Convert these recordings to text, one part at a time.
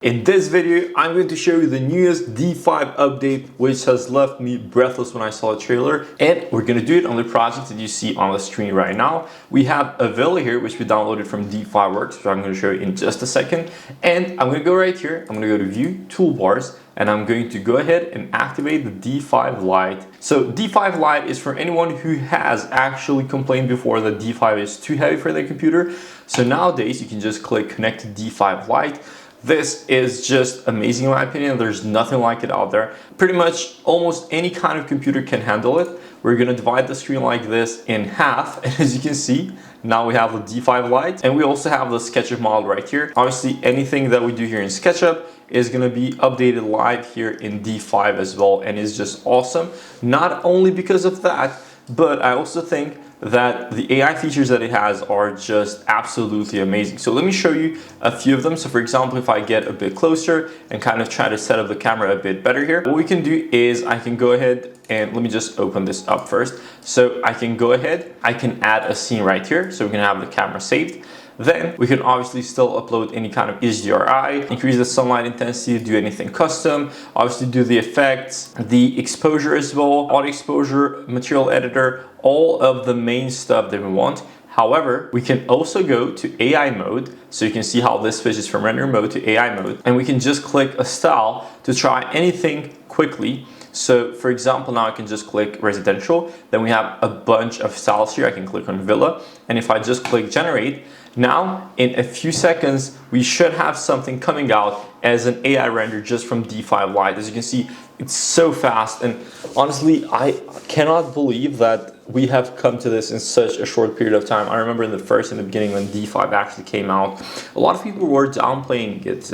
In this video, I'm going to show you the newest D5 update, which has left me breathless when I saw the trailer. And we're going to do it on the project that you see on the screen right now. We have a villa here, which we downloaded from D5 Works, which I'm going to show you in just a second. And I'm going to go right here. I'm going to go to View, Toolbars, and I'm going to go ahead and activate the D5 Lite. So D5 Lite is for anyone who has actually complained before that D5 is too heavy for their computer. So nowadays, you can just click Connect to D5 Lite. This is just amazing in my opinion. There's nothing like it out there. Pretty much almost any kind of computer can handle it. We're gonna divide the screen like this in half, and as you can see, now we have the D5 Lite, and we also have the SketchUp model right here. Obviously, anything that we do here in SketchUp is gonna be updated live here in D5 as well, and it's just awesome. Not only because of that, but I also think that the AI features that it has are just absolutely amazing. So let me show you a few of them. So for example, if I get a bit closer and kind of try to set up the camera a bit better here, what we can do is I can go ahead and let me just open this up first. So I can go ahead, I can add a scene right here. So we can have the camera saved. Then we can obviously still upload any kind of HDRI, increase the sunlight intensity, do anything custom, obviously do the effects, the exposure as well, auto exposure, material editor, all of the main stuff that we want. However, we can also go to AI mode, so you can see how this switches from render mode to AI mode, and we can just click a style to try anything quickly. So for example, now I can just click residential, then we have a bunch of styles here. I can click on villa, and if I just click generate, now in a few seconds we should have something coming out as an AI render just from D5 Lite. As you can see, it's so fast, and honestly I cannot believe that we have come to this in such a short period of time. I remember in the beginning when D5 actually came out, a lot of people were downplaying it,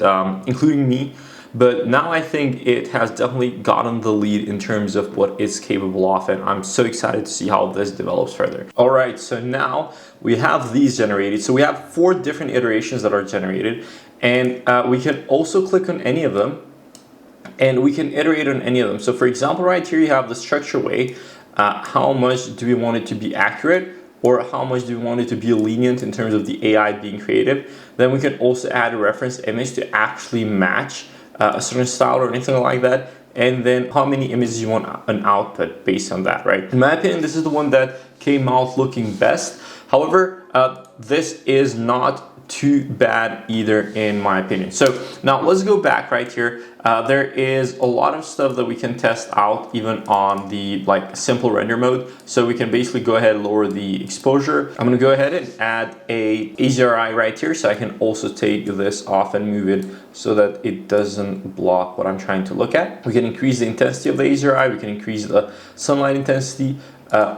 including me. But now I think it has definitely gotten the lead in terms of what it's capable of, and I'm so excited to see how this develops further. All right, so now we have these generated. So we have 4 different iterations that are generated, and we can also click on any of them, and we can iterate on any of them. So for example, right here you have the structure way. How much do we want it to be accurate? Or how much do we want it to be lenient in terms of the AI being creative? Then we can also add a reference image to actually match a certain style or anything like that, and then how many images you want an output based on that, right? In my opinion, this is the one that came out looking best. However, this is not too bad either in my opinion. So now let's go back right here. There is a lot of stuff that we can test out even on the simple render mode. So we can basically go ahead and lower the exposure. I'm gonna go ahead and add a HDRI right here, so I can also take this off and move it so that it doesn't block what I'm trying to look at. We can increase the intensity of the HDRI, we can increase the sunlight intensity,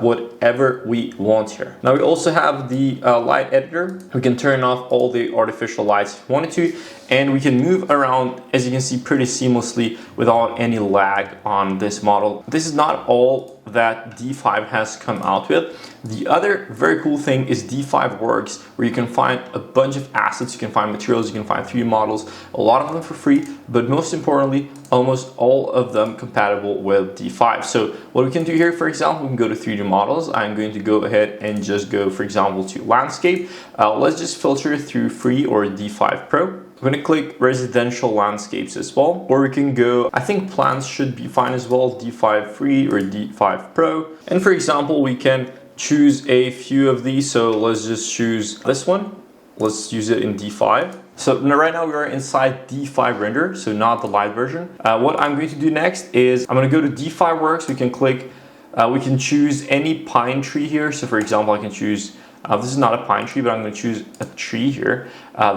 whatever we want here. Now we also have the light editor. We can turn off all the artificial lights if we wanted to, and we can move around, as you can see, pretty seamlessly without any lag on this model. This is not all that D5 has come out with. The other very cool thing is D5 Works, where you can find a bunch of assets, you can find materials, you can find 3D models, a lot of them for free, but most importantly, almost all of them compatible with D5. So what we can do here, for example, we can go to 3D models. I'm going to go ahead and just go, for example, to landscape. Let's just filter through free or D5 Pro. I'm going to click residential landscapes as well, or we can go, I think plants should be fine as well, D5 free or D5 Pro. And for example, we can choose a few of these. So let's just choose this one. Let's use it in D5. So right now we are inside D5 render, so not the light version. What I'm going to do next is I'm going to go to D5 Works. We can click, we can choose any pine tree here. So for example, I can choose, this is not a pine tree, but I'm going to choose a tree here.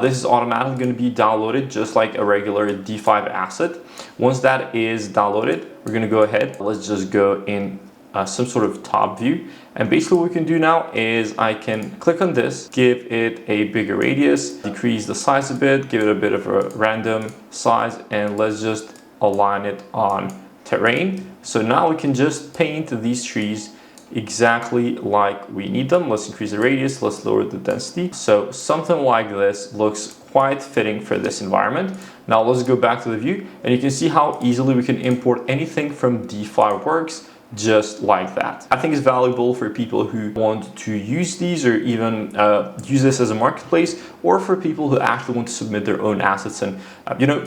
This is automatically going to be downloaded just like a regular D5 asset. Once that is downloaded, we're going to go ahead. Let's just go in some sort of top view, and basically what we can do now is I can click on this, give it a bigger radius, decrease the size a bit, give it a bit of a random size, and let's just align it on terrain. So now we can just paint these trees exactly like we need them. Let's increase the radius, let's lower the density. So something like this looks quite fitting for this environment. Now let's go back to the view, and you can see how easily we can import anything from D5 Works just like that. I think it's valuable for people who want to use these or even use this as a marketplace, or for people who actually want to submit their own assets and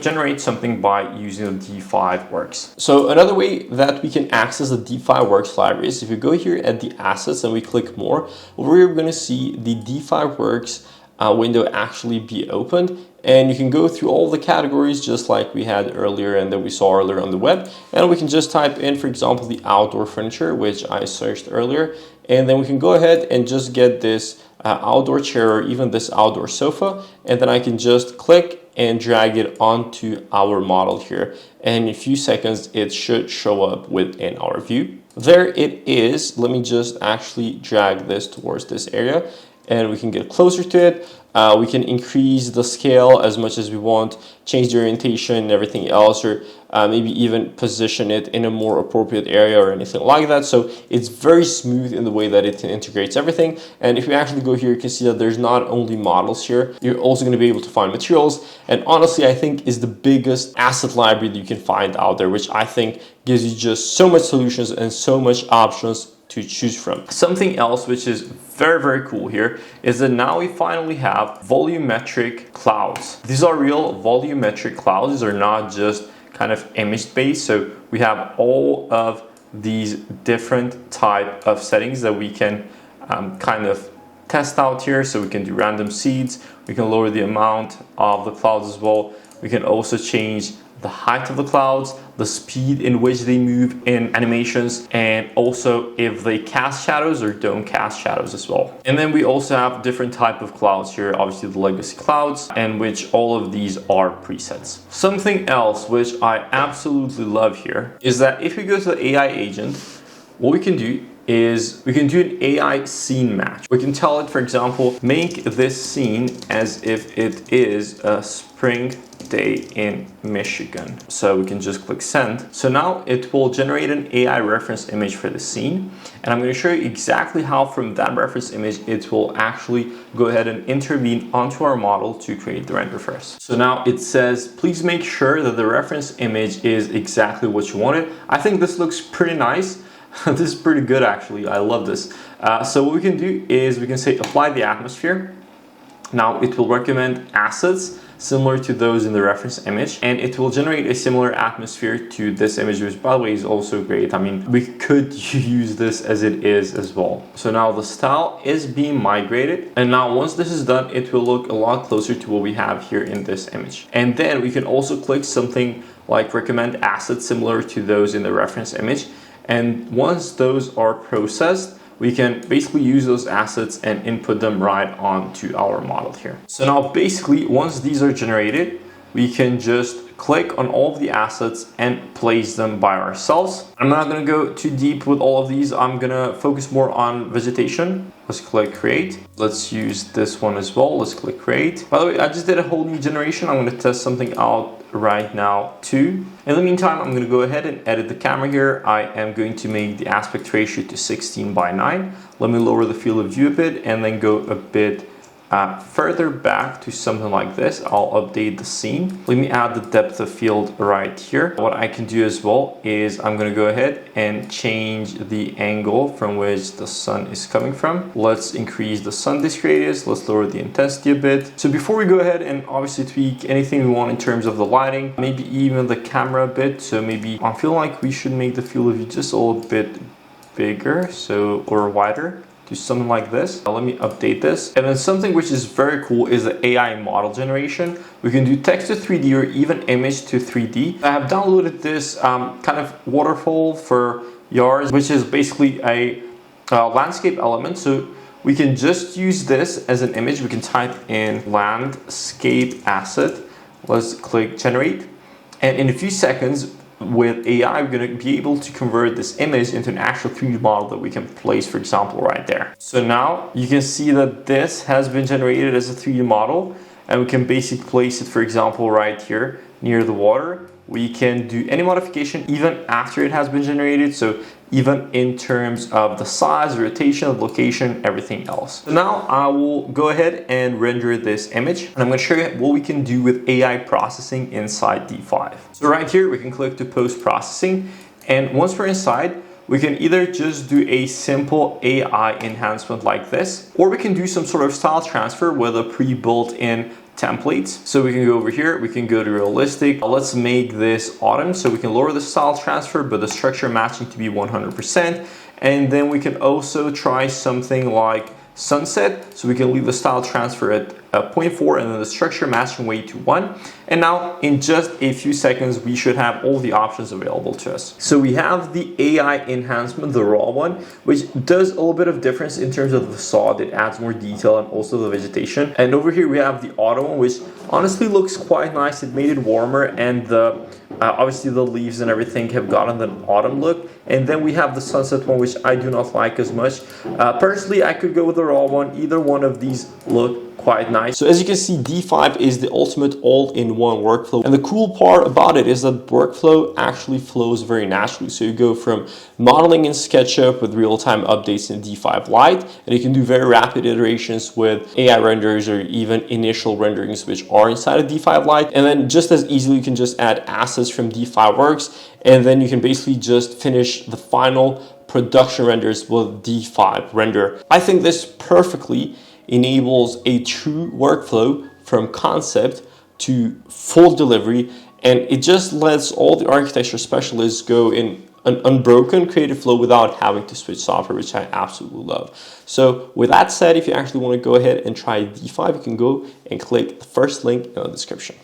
generate something by using the D5 Works. So another way that we can access the D5 Works library is if you go here at the assets and we click more, we're going to see the D5 Works window actually be opened, and you can go through all the categories just like we had earlier and that we saw earlier on the web, and we can just type in, for example, the outdoor furniture, which I searched earlier, and then we can go ahead and just get this outdoor chair or even this outdoor sofa, and then I can just click and drag it onto our model here, and in a few seconds it should show up within our view. There it is. Let me just actually drag this towards this area and we can get closer to it. We can increase the scale as much as we want, change the orientation and everything else, or maybe even position it in a more appropriate area or anything like that. So it's very smooth in the way that it integrates everything. And if you actually go here, you can see that there's not only models here, you're also going to be able to find materials. And honestly, I think is the biggest asset library that you can find out there, which I think gives you just so much solutions and so much options to choose from. Something else which is very, very cool here is that now we finally have volumetric clouds. These are real volumetric clouds. These are not just kind of image based. So we have all of these different type of settings that we can kind of test out here. So we can do random seeds. We can lower the amount of the clouds as well. We can also change the height of the clouds, the speed in which they move in animations, and also if they cast shadows or don't cast shadows as well. And then we also have different type of clouds here, obviously the legacy clouds, and which all of these are presets. Something else which I absolutely love here is that if we go to the AI agent, what we can do is we can do an AI scene match. We can tell it, for example, make this scene as if it is a spring day in Michigan. So we can just click send. So now it will generate an AI reference image for the scene. And I'm going to show you exactly how from that reference image, it will actually go ahead and intervene onto our model to create the render first. So now it says, please make sure that the reference image is exactly what you wanted. I think this looks pretty nice. This is pretty good actually. I love this. So what we can do is we can say apply the atmosphere. Now it will recommend assets similar to those in the reference image, and it will generate a similar atmosphere to this image, which by the way is also great. I mean, we could use this as it is as well. So now the style is being migrated, and now once this is done, it will look a lot closer to what we have here in this image. And then we can also click something like recommend assets similar to those in the reference image. And once those are processed, we can basically use those assets and input them right onto our model here. So now basically, once these are generated, we can just click on all of the assets and place them by ourselves. I'm not gonna go too deep with all of these. I'm gonna focus more on vegetation. Let's click create. Let's use this one as well. Let's click create. By the way, I just did a whole new generation. I'm gonna test something out right now too. In the meantime, I'm gonna go ahead and edit the camera here. I am going to make the aspect ratio to 16:9. Let me lower the field of view a bit and then go a bit further back to something like this. I'll update the scene. Let me add the depth of field right here. What I can do as well is I'm going to go ahead and change the angle from which the sun is coming from. Let's increase the sun disk radius. Let's lower the intensity a bit. So before we go ahead and obviously tweak anything we want in terms of the lighting, maybe even the camera a bit. So maybe I feel like we should make the field of view just a little bit bigger, or wider. Do something like this. Now let me update this. And then something which is very cool is the AI model generation. We can do text to 3D or even image to 3D. I have downloaded this kind of waterfall for yards, which is basically a landscape element. So we can just use this as an image. We can type in landscape asset. Let's click generate. And in a few seconds, with AI, we're going to be able to convert this image into an actual 3D model that we can place, for example, right there. So now you can see that this has been generated as a 3D model, and we can basically place it, for example, right here near the water. We can do any modification even after it has been generated. So even in terms of the size, the rotation, the location, everything else. So now I will go ahead and render this image, and I'm going to show you what we can do with AI processing inside D5. So right here, we can click to post processing. And once we're inside, we can either just do a simple AI enhancement like this, or we can do some sort of style transfer with a pre-built in templates. So we can go over here, we can go to realistic. Let's make this autumn, so we can lower the style transfer, but the structure matching to be 100%. And then we can also try something like sunset, so we can leave the style transfer at 0.4 and then the structure matching weight to 1. And now in just a few seconds we should have all the options available to us. So we have the AI enhancement, the raw one, which does a little bit of difference in terms of the sod. It adds more detail and also the vegetation. And over here we have the auto one, which honestly looks quite nice. It made it warmer, and the obviously the leaves and everything have gotten an autumn look. And then we have the sunset one, which I do not like as much. Personally, I could go with the raw one. Either one of these look quite nice. So as you can see, D5 is the ultimate all-in-one workflow. And the cool part about it is that workflow actually flows very naturally. So you go from modeling in SketchUp with real-time updates in D5 Lite, and you can do very rapid iterations with AI renders or even initial renderings which are inside of D5 Lite. And then just as easily, you can just add assets from D5 Works, and then you can basically just finish the final production renders with D5 Render. I think this perfectly enables a true workflow from concept to full delivery, and it just lets all the architecture specialists go in an unbroken creative flow without having to switch software, which I absolutely love. So with that said, if you actually want to go ahead and try D5, you can go and click the first link in the description.